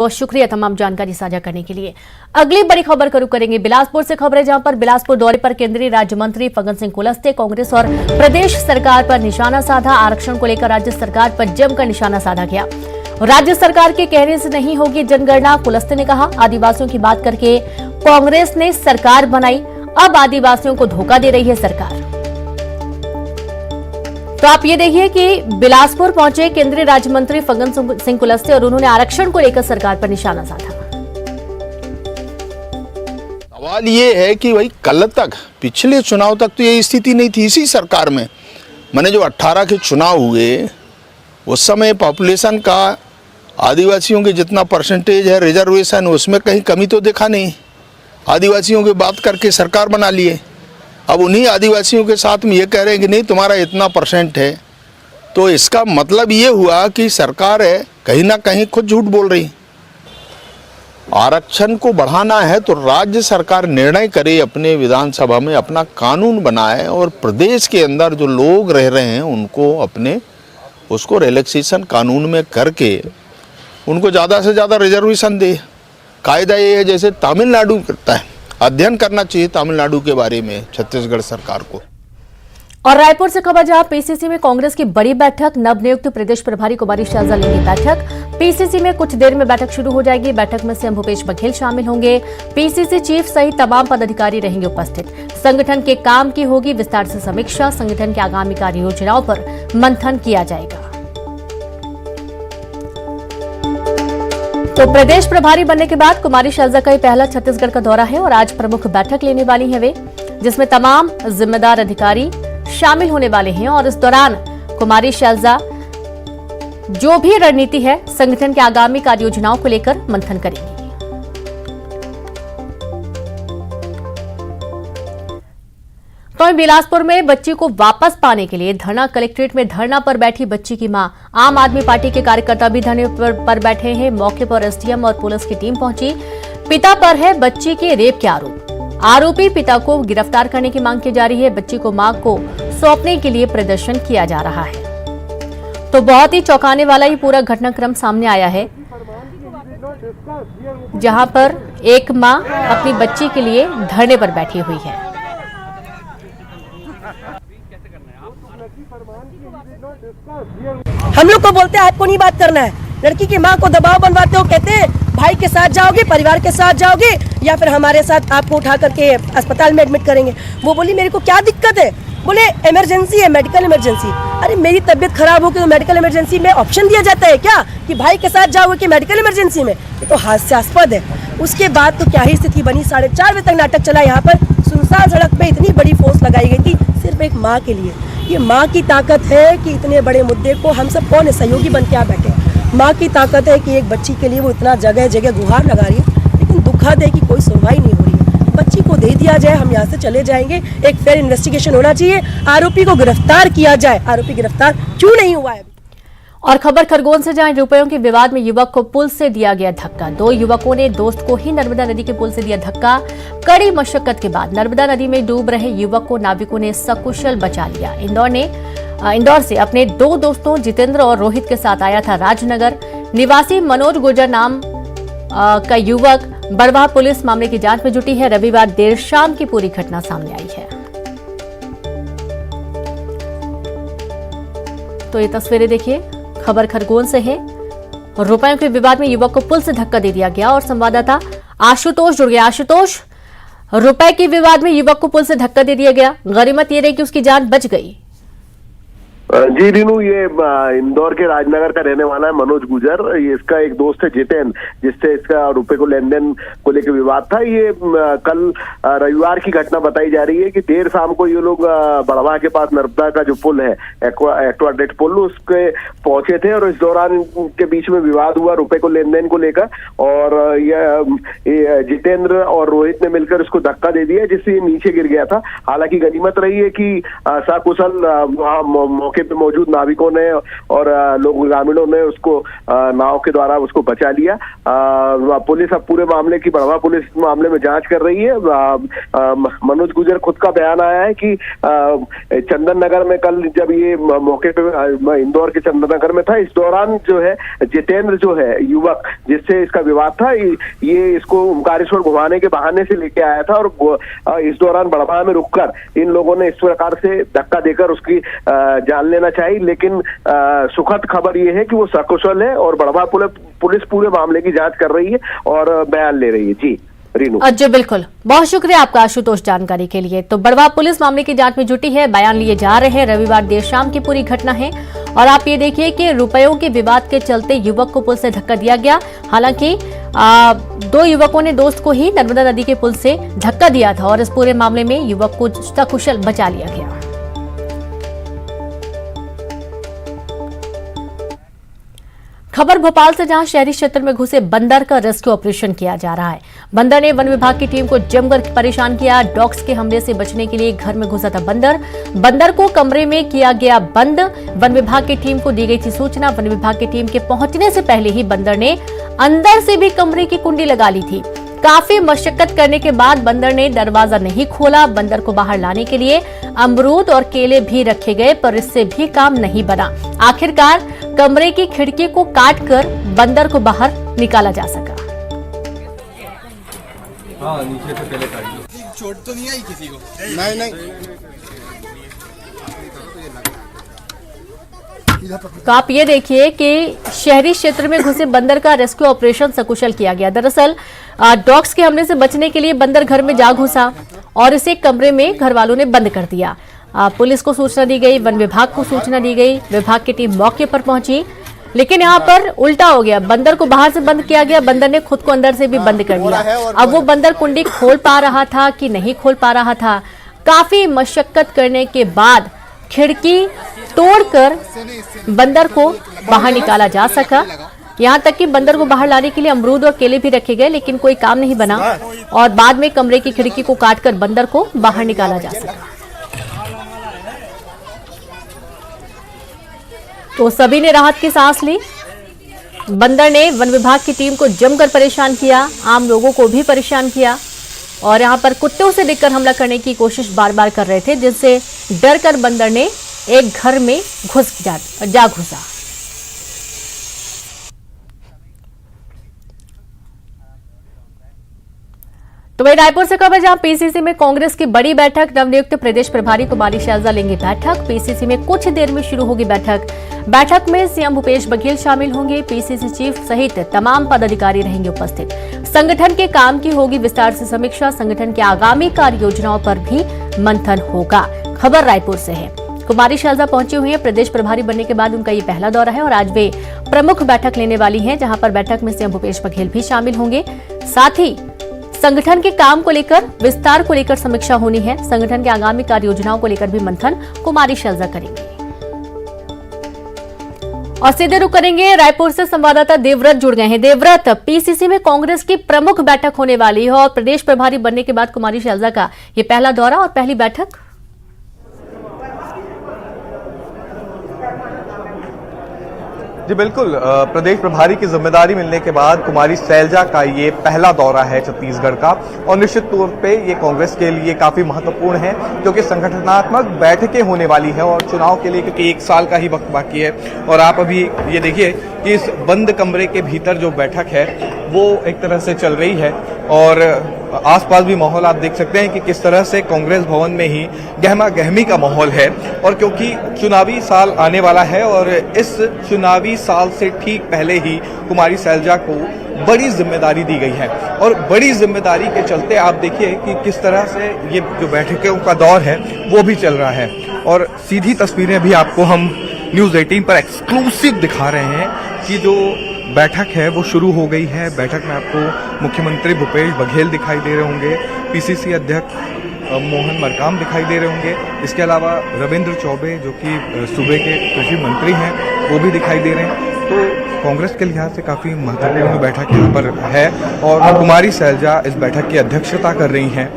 बहुत शुक्रिया तमाम जानकारी साझा करने के लिए। अगली बड़ी खबर का रुख करेंगे बिलासपुर से। खबर है जहां पर बिलासपुर दौरे पर केंद्रीय राज्य मंत्री फग्गन सिंह कुलस्ते कांग्रेस और प्रदेश सरकार पर निशाना साधा। आरक्षण को लेकर राज्य सरकार पर जमकर निशाना साधा गया। राज्य सरकार के कहने से नहीं होगी जनगणना, कुलस्ते ने कहा। आदिवासियों की बात करके कांग्रेस ने सरकार बनाई, अब आदिवासियों को धोखा दे रही है सरकार। तो आप ये देखिए कि बिलासपुर पहुंचे केंद्रीय राज्य मंत्री फग्गन सिंह कुलस्ते और उन्होंने आरक्षण को लेकर सरकार पर निशाना साधा। सवाल ये है कि भाई कल तक, पिछले चुनाव तक तो ये स्थिति नहीं थी। इसी सरकार में मैंने जो 18 के चुनाव हुए उस समय पॉपुलेशन का आदिवासियों के जितना परसेंटेज है रिजर्वेशन, उसमें कहीं कमी तो देखा नहीं। आदिवासियों की बात करके सरकार बना लिए। अब उन्हीं आदिवासियों के साथ में ये कह रहे हैं कि नहीं तुम्हारा इतना परसेंट है, तो इसका मतलब ये हुआ कि सरकार है कहीं ना कहीं खुद झूठ बोल रही। आरक्षण को बढ़ाना है तो राज्य सरकार निर्णय करे, अपने विधानसभा में अपना कानून बनाए और प्रदेश के अंदर जो लोग रह रहे हैं उनको अपने उसको रिलैक्सेशन कानून में करके उनको ज़्यादा से ज़्यादा रिजर्वेशन दे। कायदा ये है जैसे तमिलनाडु करता है, अध्ययन करना चाहिए तमिलनाडु के बारे में छत्तीसगढ़ सरकार को। और रायपुर से खबर जहां पीसीसी में कांग्रेस की बड़ी बैठक, नवनियुक्त प्रदेश प्रभारी कुमारी शैलजा लेंगी बैठक। पीसीसी में कुछ देर में बैठक शुरू हो जाएगी। बैठक में सीएम भूपेश बघेल शामिल होंगे। पीसीसी चीफ सहित तमाम पदाधिकारी रहेंगे उपस्थित। संगठन के काम की होगी विस्तार से समीक्षा। संगठन की आगामी कार्य योजनाओं पर मंथन किया जाएगा। तो प्रदेश प्रभारी बनने के बाद कुमारी शैलजा का ये पहला छत्तीसगढ़ का दौरा है और आज प्रमुख बैठक लेने वाली है वे, जिसमें तमाम जिम्मेदार अधिकारी शामिल होने वाले हैं। और इस दौरान कुमारी शैलजा जो भी रणनीति है संगठन के आगामी कार्य योजनाओं को लेकर मंथन करेंगी। तो बिलासपुर में बच्ची को वापस पाने के लिए धरना, कलेक्ट्रेट में धरना पर बैठी बच्ची की मां। आम आदमी पार्टी के कार्यकर्ता भी धरने पर बैठे हैं। मौके पर एसडीएम और पुलिस की टीम पहुंची। पिता पर है बच्ची के रेप के आरोप। आरोपी पिता को गिरफ्तार करने की मांग की जा रही है। बच्ची को मां को सौंपने के लिए प्रदर्शन किया जा रहा है। तो बहुत ही चौंकाने वाला ये पूरा घटनाक्रम सामने आया है, जहां पर एक मां अपनी बच्ची के लिए धरने पर बैठी हुई है। हम लोग को बोलते हैं आपको नहीं बात करना है। लड़की की माँ को दबाव बनवाते हो, कहते हैं भाई के साथ जाओगे, परिवार के साथ जाओगे या फिर हमारे साथ आपको उठा करके अस्पताल में एडमिट करेंगे। वो बोली मेरे को क्या दिक्कत है, बोले इमरजेंसी है, मेडिकल इमरजेंसी। अरे मेरी तबीयत खराब हो गई तो मेडिकल इमरजेंसी में ऑप्शन दिया जाता है क्या कि भाई के साथ जाओगे कि मेडिकल इमरजेंसी में? ये तो हास्यास्पद है। उसके बाद तो क्या ही स्थिति बनी, 4:30 बजे तक नाटक चला। यहाँ पर सुनसान सड़क पे इतनी बड़ी फोर्स लगाई गई थी सिर्फ एक माँ के लिए। ये माँ की ताकत है कि इतने बड़े मुद्दे को हम सब कौन है सहयोगी बन के आ बैठे। माँ की ताकत है कि एक बच्ची के लिए वो इतना जगह जगह गुहार लगा रही है, लेकिन दुखद है कि कोई सुनवाई नहीं हो रही है। बच्ची को दे दिया जाए, हम यहाँ से चले जाएंगे। एक फेयर इन्वेस्टिगेशन होना चाहिए, आरोपी को गिरफ्तार किया जाए। आरोपी गिरफ्तार क्यों नहीं हुआ है? और खबर खरगोन से जहां रुपयों के विवाद में युवक को पुल से दिया गया धक्का। दो युवकों ने दोस्त को ही नर्मदा नदी के पुल से दिया धक्का। कड़ी मशक्कत के बाद नर्मदा नदी में डूब रहे युवक को नाविकों ने सकुशल बचा लिया। इंदौर से अपने दो दोस्तों जितेंद्र और रोहित के साथ आया था राजनगर निवासी मनोज गुर्जर नाम का युवक। बड़वाह पुलिस मामले की जांच में जुटी है। रविवार देर शाम की पूरी घटना सामने आई है। तो ये तस्वीरें देखिए, खबर खरगोन से है। रुपयों के विवाद में युवक को पुल से धक्का दे दिया गया और संवाददाता आशुतोष जुड़ गया। आशुतोष, रुपए के विवाद में युवक को पुल से धक्का दे दिया गया, गनीमत ये रही कि उसकी जान बच गई। जी रीनू, ये इंदौर के राजनगर का रहने वाला है मनोज गुर्जर। ये इसका एक दोस्त है जितेंद्र, जिससे इसका रुपए को लेन देन को लेकर विवाद था। ये कल रविवार की घटना बताई जा रही है कि देर शाम को ये लोग बड़वाह के पास नर्मदा का जो पुल है एक्वाडेक्ट पुल, उसके पहुंचे थे और इस दौरान उनके बीच में विवाद हुआ रुपए को लेन देन को लेकर। और ये जितेंद्र और रोहित ने मिलकर इसको धक्का दे दिया जिससे ये नीचे गिर गया था। हालांकि गनीमत रही है कि सकुशल मौके मौके पे मौजूद नाविकों ने और लोग ग्रामीणों ने उसको नाव के द्वारा उसको बचा लिया। पुलिस अब पूरे मामले की बढ़वा पुलिस मामले में जांच कर रही है। मनोज गुजर खुद का बयान आया है कि चंदन नगर में कल जब ये मौके पे इंदौर के चंदन नगर में था, इस दौरान जो है जितेंद्र जो है युवक जिससे इसका विवाद था, ये इसको ओमकारेश्वर घुमाने के बहाने से लेके आया था और इस दौरान बड़भा में रुककर इन लोगों ने इस प्रकार से धक्का देकर उसकी जान लेना चाहिए। लेकिन सुखद खबर ये है कि वो सकुशल है और बड़भा पुलिस पूरे मामले की जांच कर रही है और बयान ले रही है। जी रीनू। जी बिल्कुल, बहुत शुक्रिया आपका आशुतोष जानकारी के लिए। तो बड़वा पुलिस मामले की जांच में जुटी है, बयान लिए जा रहे हैं। रविवार देर शाम की पूरी घटना है और आप ये देखिए कि रुपयों के विवाद के चलते युवक को पुल से धक्का दिया गया। हालांकि 2 युवकों ने दोस्त को ही नर्मदा नदी के पुल से धक्का दिया था और इस पूरे मामले में युवक को सकुशल बचा लिया गया। खबर भोपाल से, जहां शहरी क्षेत्र में घुसे बंदर का रेस्क्यू ऑपरेशन किया जा रहा है। बंदर ने वन विभाग की टीम को जमकर परेशान किया। डॉग्स के हमले से बचने के लिए घर में घुसा था बंदर को कमरे में किया गया बंद। वन विभाग की टीम को दी गई थी सूचना। वन विभाग की टीम के पहुंचने से पहले ही बंदर ने अंदर से भी कमरे की कुंडी लगा ली थी। काफी मशक्कत करने के बाद बंदर ने दरवाजा नहीं खोला। बंदर को बाहर लाने के लिए अमरूद और केले भी रखे गए, पर इससे भी काम नहीं बना। आखिरकार कमरे की खिड़की को काटकर बंदर को बाहर निकाला जा सका। हाँ, नीचे से पहले काटिए। चोट तो नहीं आई किसी को? नहीं। तो आप ये देखिए कि शहरी क्षेत्र में घुसे बंदर का रेस्क्यू ऑपरेशन सकुशल किया गया। दरअसल डॉग्स के हमले से बचने के लिए बंदर घर में जा घुसा और इसे कमरे में घर वालों ने बंद कर दिया। पुलिस को सूचना दी गई, वन विभाग को सूचना दी गई, विभाग की टीम मौके पर पहुंची, लेकिन यहाँ पर उल्टा हो गया। बंदर को बाहर से बंद किया गया, बंदर ने खुद को अंदर से भी बंद कर लिया। अब वो बंदर कुंडी खोल पा रहा था कि नहीं खोल पा रहा था। काफी मशक्कत करने के बाद खिड़की तोड़कर बंदर को बाहर निकाला जा सका। यहाँ तक कि बंदर को बाहर लाने के लिए अमरूद और केले भी रखे गए, लेकिन कोई काम नहीं बना और बाद में कमरे की खिड़की को काटकर बंदर को बाहर निकाला जा सका। तो सभी ने राहत की सांस ली। बंदर ने वन विभाग की टीम को जमकर परेशान किया, आम लोगों को भी परेशान किया और यहाँ पर कुत्तों से देखकर हमला करने की कोशिश बार बार कर रहे थे, जिससे डर कर बंदर ने एक घर में जा घुसा। तो वही रायपुर से खबर, जहां पीसीसी में कांग्रेस की बड़ी बैठक। नवनियुक्त प्रदेश प्रभारी कुमारी शैलजा लेंगी बैठक। पीसीसी में कुछ देर में शुरू होगी बैठक में सीएम भूपेश बघेल शामिल होंगे। पीसीसी चीफ सहित तमाम पदाधिकारी रहेंगे उपस्थित। संगठन के काम की होगी विस्तार से समीक्षा। संगठन की आगामी कार्य योजनाओं पर भी मंथन होगा। खबर रायपुर से है। कुमारी शैलजा पहुंची हुई है। प्रदेश प्रभारी बनने के बाद उनका ये पहला दौरा है और आज वे प्रमुख बैठक लेने वाली हैं, जहां पर बैठक में सीएम भूपेश बघेल भी शामिल होंगे। साथ ही संगठन के काम को लेकर, विस्तार को लेकर समीक्षा होनी है। संगठन के आगामी कार्य योजनाओं को लेकर भी मंथन कुमारी शैलजा करेंगे। और सीधे रुक करेंगे रायपुर से, संवाददाता देवव्रत जुड़ गए हैं। देवव्रत, पीसीसी में कांग्रेस की प्रमुख बैठक होने वाली है और प्रदेश प्रभारी बनने के बाद कुमारी शैलजा का ये पहला दौरा और पहली बैठक। जी बिल्कुल, प्रदेश प्रभारी की जिम्मेदारी मिलने के बाद कुमारी शैलजा का ये पहला दौरा है छत्तीसगढ़ का और निश्चित तौर पे ये कांग्रेस के लिए काफी महत्वपूर्ण है, क्योंकि संगठनात्मक बैठकें होने वाली है और चुनाव के लिए क्योंकि 1 साल का ही वक्त बाकी है। और आप अभी ये देखिए कि इस बंद कमरे के भीतर जो बैठक है वो एक तरह से चल रही है और आसपास भी माहौल आप देख सकते हैं कि किस तरह से कांग्रेस भवन में ही गहमा गहमी का माहौल है। और क्योंकि चुनावी साल आने वाला है और इस चुनावी साल से ठीक पहले ही कुमारी शैलजा को बड़ी जिम्मेदारी दी गई है और बड़ी जिम्मेदारी के चलते आप देखिए कि किस तरह से ये जो बैठकों का दौर है वो भी चल रहा है। और सीधी तस्वीरें भी आपको हम न्यूज़ 18 पर एक्सक्लूसिव दिखा रहे हैं कि जो बैठक है वो शुरू हो गई है। बैठक में आपको मुख्यमंत्री भूपेश बघेल दिखाई दे रहे होंगे, पीसीसी अध्यक्ष मोहन मरकाम दिखाई दे रहे होंगे, इसके अलावा रविंद्र चौबे जो कि सूबे के कृषि मंत्री हैं वो भी दिखाई दे रहे हैं। तो कांग्रेस के लिहाज से काफी महत्वपूर्ण बैठक यहाँ पर है और कुमारी सैलजा इस बैठक की अध्यक्षता कर रही हैं।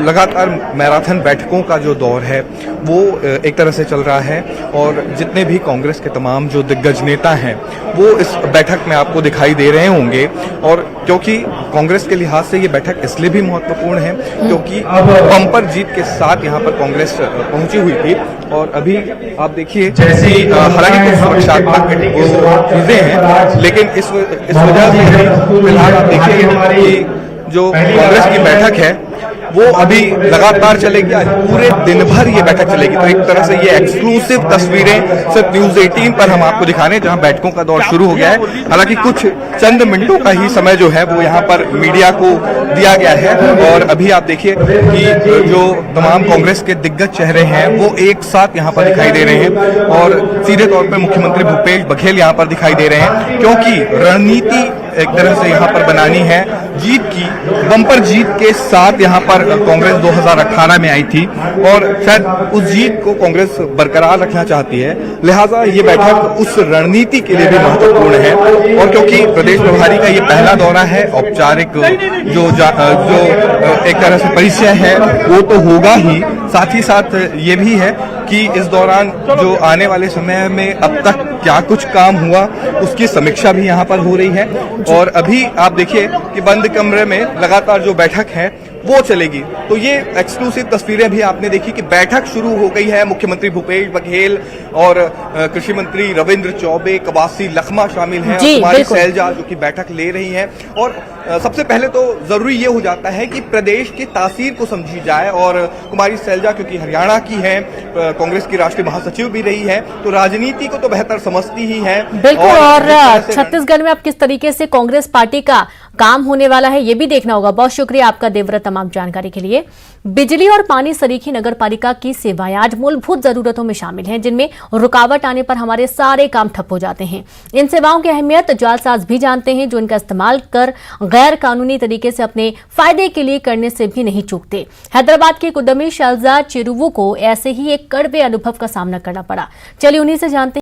लगातार मैराथन बैठकों का जो दौर है वो एक तरह से चल रहा है और जितने भी कांग्रेस के तमाम जो दिग्गज नेता हैं वो इस बैठक में आपको दिखाई दे रहे होंगे। और क्योंकि कांग्रेस के लिहाज से ये बैठक इसलिए भी महत्वपूर्ण है क्योंकि बम्पर जीत के साथ यहाँ पर कांग्रेस पहुंची हुई थी और अभी आप देखिए हालांकि कुछ सुरक्षात्मक चीजें हैं, लेकिन इस वजह से फिलहाल आप देखिए कि जो कांग्रेस की बैठक है वो अभी लगातार चलेगी। आज पूरे दिन भर ये बैठक चलेगी। तो एक तरह से ये एक्सक्लूसिव तस्वीरें सिर्फ न्यूज 18 पर हम आपको दिखाने, जहां बैठकों का दौर शुरू हो गया है। हालांकि कुछ चंद मिनटों का ही समय जो है वो यहाँ पर मीडिया को दिया गया है और अभी आप देखिए कि जो तमाम कांग्रेस के दिग्गज चेहरे हैं वो एक साथ यहाँ पर दिखाई दे रहे हैं और सीधे तौर पर मुख्यमंत्री भूपेश बघेल यहाँ पर दिखाई दे रहे हैं क्योंकि रणनीति एक तरह से यहाँ पर बनानी है जीत की। बम्पर जीत के साथ यहाँ पर कांग्रेस 2018 में आई थी और शायद उस जीत को कांग्रेस बरकरार रखना चाहती है, लिहाजा ये बैठक उस रणनीति के लिए भी महत्वपूर्ण है। और क्योंकि प्रदेश प्रभारी का ये पहला दौरा है, औपचारिक जो एक तरह से परिचय है वो तो होगा ही, साथ ही साथ ये भी है कि इस दौरान जो आने वाले समय में अब तक क्या कुछ काम हुआ उसकी समीक्षा भी यहाँ पर हो रही है। और अभी आप देखिए कि बंद कमरे में लगातार जो बैठक है वो चलेगी। तो ये एक्सक्लूसिव तस्वीरें भी आपने देखी कि बैठक शुरू हो गई है। मुख्यमंत्री भूपेश बघेल और कृषि मंत्री रविंद्र चौबे, कवासी लखमा शामिल हैं, कुमारी सैलजा जो कि बैठक ले रही हैं। और सबसे पहले तो जरूरी ये हो जाता है कि प्रदेश की तासीर को समझी जाए और कुमारी सैलजा क्योंकि हरियाणा की है, कांग्रेस की राष्ट्रीय महासचिव भी रही है, तो राजनीति को तो बेहतर समझती ही है। बिल्कुल। और छत्तीसगढ़ में अब किस तरीके से कांग्रेस पार्टी का काम होने वाला है ये भी देखना होगा। बहुत शुक्रिया आपका देवव्रत तमाम जानकारी के लिए। बिजली और पानी सरीखी नगर पालिका की सेवाएं आज मूलभूत जरूरतों में शामिल हैं, जिनमें रुकावट आने पर हमारे सारे काम ठप हो जाते हैं। इन सेवाओं की अहमियत जालसाज भी जानते हैं, जो इनका इस्तेमाल कर गैर कानूनी तरीके से अपने फायदे के लिए करने से भी नहीं चूकते। हैदराबाद के उद्यमी शैलजा चिरुवू को ऐसे ही एक कड़वे अनुभव का सामना करना पड़ा। चलिए उन्हीं से जानते हैं।